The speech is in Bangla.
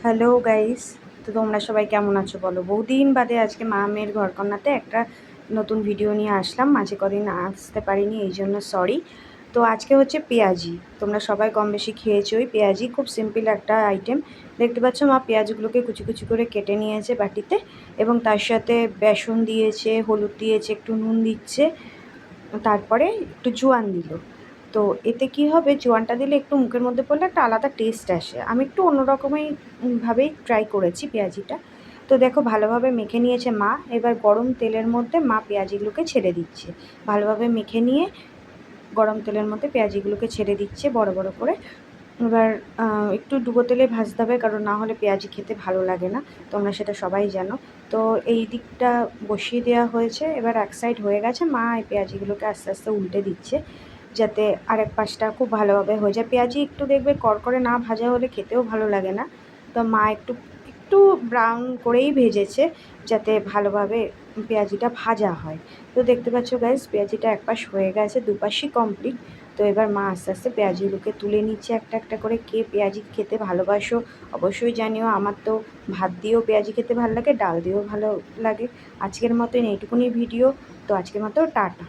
হ্যালো গাইস, তো তোমরা সবাই কেমন আছো বলো। বহুদিন বাদে আজকে মা মেয়ের ঘরকন্নাতে একটা নতুন ভিডিও নিয়ে আসলাম। মাঝে কদিন আসতে পারিনি, এই জন্য সরি। তো আজকে হচ্ছে পেঁয়াজি। তোমরা সবাই কম বেশি খেয়েছোই পেঁয়াজি, খুব সিম্পল একটা আইটেম। দেখতে পাচ্ছ মা পেঁয়াজগুলোকে কুচি কুচি করে কেটে নিয়েছে বাটিতে, এবং তার সাথে বেসন দিয়েছে, হলুদ দিয়েছে, একটু নুন দিচ্ছে, তারপরে একটু জোয়ান দিল। তো এতে কি হবে, জোয়ানটা দিলে একটু মুখের মধ্যে পড়লে একটা আলাদা টেস্ট আসে। আমি একটু অন্যরকমই ভাবেই ট্রাই করেছি পেঁয়াজিটা। তো দেখো ভালোভাবে মেখে নিয়েছে মা। এবার গরম তেলের মধ্যে মা পেঁয়াজিগুলোকে ছেড়ে দিচ্ছে। ভালোভাবে মেখে নিয়ে গরম তেলের মধ্যে পেঁয়াজিগুলোকে ছেড়ে দিচ্ছে বড় বড় করে। এবার একটু ডুবো তেলে ভাজতে হবে, কারণ না হলে পেঁয়াজি খেতে ভালো লাগে না। তোমরা সেটা সবাই জানো। তো এই দিকটা বসিয়ে দেওয়া হয়েছে। এবার এক সাইড হয়ে গেছে, মা এই পেঁয়াজিগুলোকে আস্তে আস্তে উল্টে দিচ্ছে, যাতে আরেক পাশটা খুব ভালোভাবে হয়ে যায়। পেঁয়াজি একটু দেখবে কড়কড়ে না ভাজা হলে খেতেও ভালো লাগে না। তো মা একটু একটু ব্রাউন করেই ভেজেছে, যাতে ভালোভাবে পেঁয়াজিটা ভাজা হয়। তো দেখতে পাচ্ছ গাইস, পেঁয়াজিটা এক পাশ হয়ে গেছে, দুপাশই কমপ্লিট। তো এবার মা আস্তে আস্তে পেঁয়াজিগুলোকে তুলে নিচ্ছে একটা একটা করে। কে পেঁয়াজি খেতে ভালোবাসো অবশ্যই জানিও। আমার তো ভাত দিয়েও পেঁয়াজি খেতে ভালো লাগে, ডাল দিয়েও ভালো লাগে। আজকের মতন এইটুকুনি ভিডিও। তো আজকের মতো টাটা।